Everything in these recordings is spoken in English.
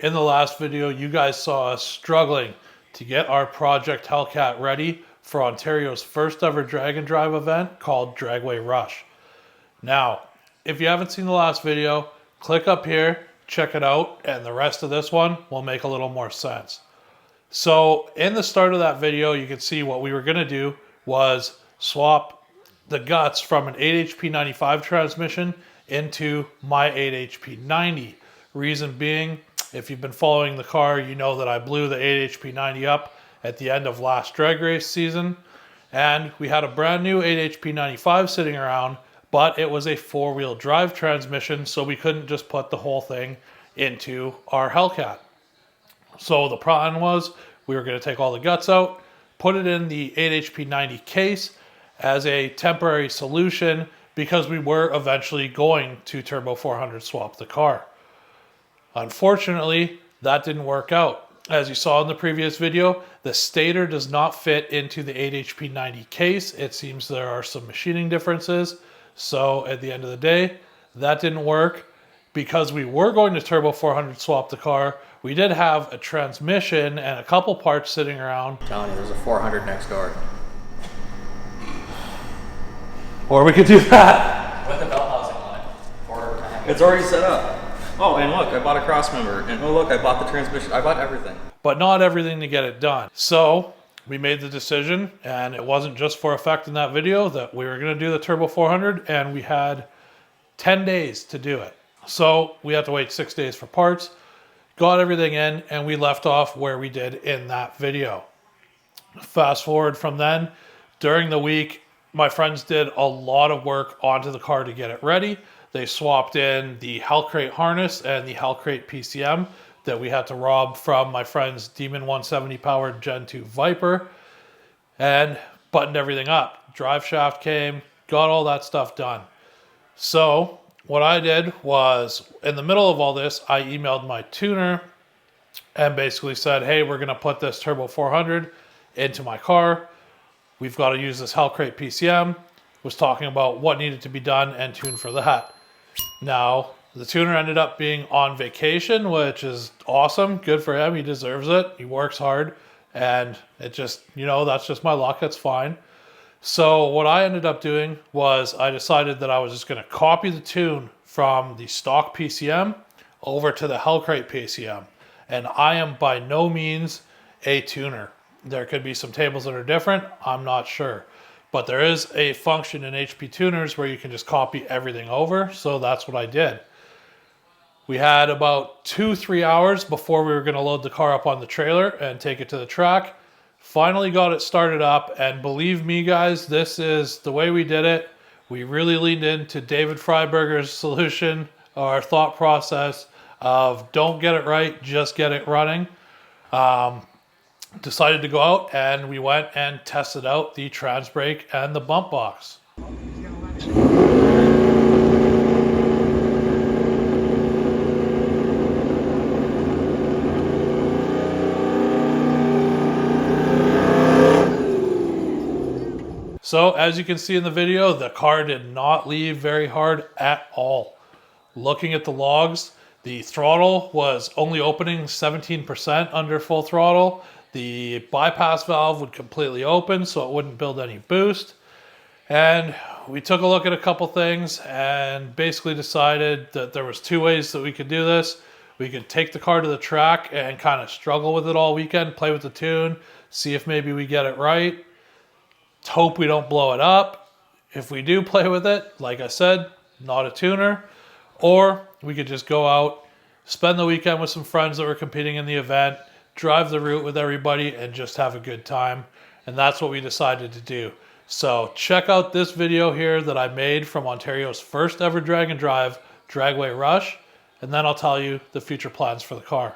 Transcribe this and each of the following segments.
In the last video, you guys saw us struggling to get our Project Hellcat ready for Ontario's first ever drag and drive event called Dragway Rush. Now, if you haven't seen the last video, click up here, check it out, and the rest of this one will make a little more sense. So in the start of that video, you can see what we were gonna do was swap the guts from an 8HP 95 transmission into my 8HP 90. Reason being, if you've been following the car, you know that I blew the 8HP 90 up at the end of last drag race season. And we had a brand new 8HP 95 sitting around, but it was a four-wheel drive transmission, so we couldn't just put the whole thing into our Hellcat. So the plan was we were going to take all the guts out, put it in the 8HP 90 case as a temporary solution because we were eventually going to Turbo 400 swap the car. Unfortunately, that didn't work out. As you saw in the previous video, the stator does not fit into the 8HP 90 case. It seems there are some machining differences. So at the end of the day, that didn't work. Because we were going to Turbo 400 swap the car, we did have a transmission and a couple parts sitting around. I'm telling you, there's a 400 next door. Or we could do that. With the belt housing on it. It's already set up. Oh, and look, I bought a cross member. And oh, look, I bought the transmission. I bought everything. But not everything to get it done. So we made the decision, and it wasn't just for effect in that video, that we were going to do the Turbo 400, and we had 10 days to do it. So we had to wait 6 days for parts, got everything in, and we left off where we did in that video. Fast forward from then, during the week, my friends did a lot of work onto the car to get it ready. They swapped in the Hellcrate harness and the Hellcrate PCM that we had to rob from my friend's Demon 170 powered Gen 2 Viper, and buttoned everything up. Drive shaft came, got all that stuff done. So what I did was, in the middle of all this, I emailed my tuner and basically said, hey, we're going to put this Turbo 400 into my car. We've got to use this Hellcrate PCM. Was talking about what needed to be done and tuned for that. Now, the tuner ended up being on vacation, which is awesome. Good for him. He deserves it. He works hard. And it just, you know, that's just my luck. That's fine. So what I ended up doing was I decided that I was just going to copy the tune from the stock PCM over to the Hellcrate PCM. And I am by no means a tuner. There could be some tables that are different. I'm not sure. But there is a function in HP tuners where you can just copy everything over. So that's what I did. We had about 2-3 hours before we were going to load the car up on the trailer and take it to the track. Finally got it started up, and believe me guys, this is the way we did it. We really leaned into David Freiberger's solution, our thought process of don't get it right, just get it running. Decided to go out, and we went and tested out the trans brake and the bump box. So as you can see in the video, the car did not leave very hard at all. Looking at the logs, the throttle was only opening 17% under full throttle. The bypass valve would completely open, so it wouldn't build any boost. And we took a look at a couple things and basically decided that there was two ways that we could do this. We could take the car to the track and kind of struggle with it all weekend, play with the tune, see if maybe we get it right. Hope we don't blow it up. If we do play with it, like I said, not a tuner. Or we could just go out, spend the weekend with some friends that were competing in the event, drive the route with everybody, and just have a good time. And that's what we decided to do. So check out this video here that I made from Ontario's first ever drag and drive, Dragway Rush, and then I'll tell you the future plans for the car.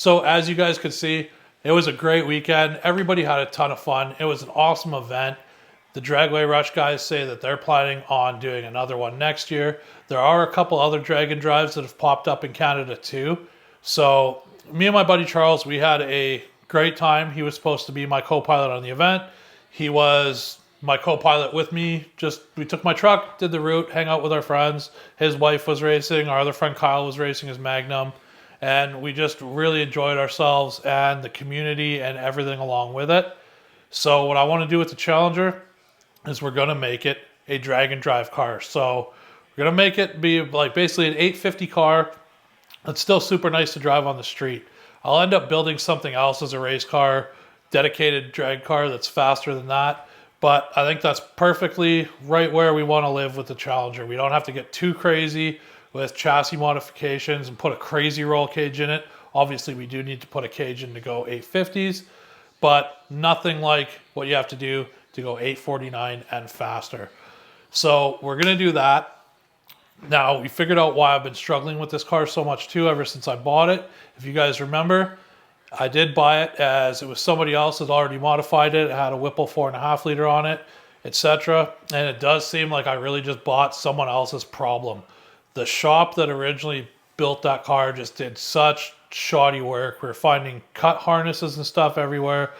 So as you guys could see, it was a great weekend. Everybody had a ton of fun. It was an awesome event. The Dragway Rush guys say that they're planning on doing another one next year. There are a couple other drag and drives that have popped up in Canada too. So me and my buddy Charles, we had a great time. He was supposed to be my co-pilot on the event. He was my co-pilot with me. We took my truck, did the route, hang out with our friends. His wife was racing. Our other friend Kyle was racing his Magnum. And we just really enjoyed ourselves and the community and everything along with it. So what I want to do with the Challenger is we're going to make it a drag and drive car. So we're going to make it be like basically an 850 car. It's still super nice to drive on the street. I'll end up building something else as a race car, dedicated drag car that's faster than that. But I think that's perfectly right where we want to live with the Challenger. We don't have to get too crazy with chassis modifications and put a crazy roll cage in it. Obviously, we do need to put a cage in to go 850s, but nothing like what you have to do to go 849 and faster. So we're going to do that. Now, we figured out why I've been struggling with this car so much too ever since I bought it. If you guys remember, I did buy it as it was somebody else that already modified it. It had a Whipple 4.5 liter on it, etc. And it does seem like I really just bought someone else's problem. The shop that originally built that car just did such shoddy work. We're finding cut harnesses and stuff everywhere.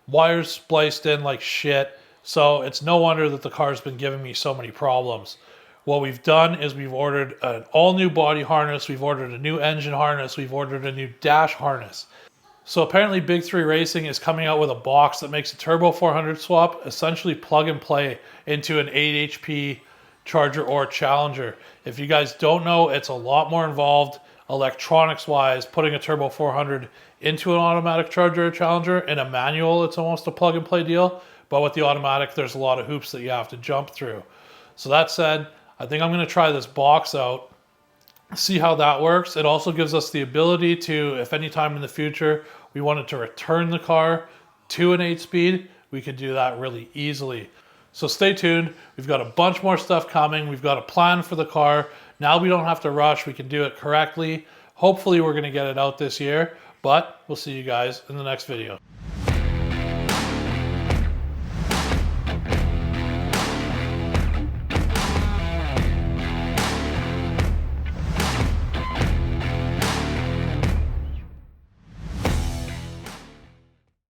Wires spliced in like shit. So it's no wonder that the car's been giving me so many problems. What we've done is we've ordered an all new body harness. We've ordered a new engine harness. We've ordered a new dash harness. So apparently Big 3 Racing is coming out with a box that makes a Turbo 400 swap essentially plug and play into an 8 HP Charger or Challenger. If you guys don't know, it's a lot more involved electronics wise putting a Turbo 400 into an automatic Charger or Challenger. In a manual, it's almost a plug and play deal, but with the automatic, there's a lot of hoops that you have to jump through. So that said, I think I'm going to try this box out, see how that works. It also gives us the ability to, if any time in the future we wanted to return the car to an 8-speed, we could do that really easily. So stay tuned. We've got a bunch more stuff coming. We've got a plan for the car. Now we don't have to rush. We can do it correctly. Hopefully we're going to get it out this year, but we'll see you guys in the next video.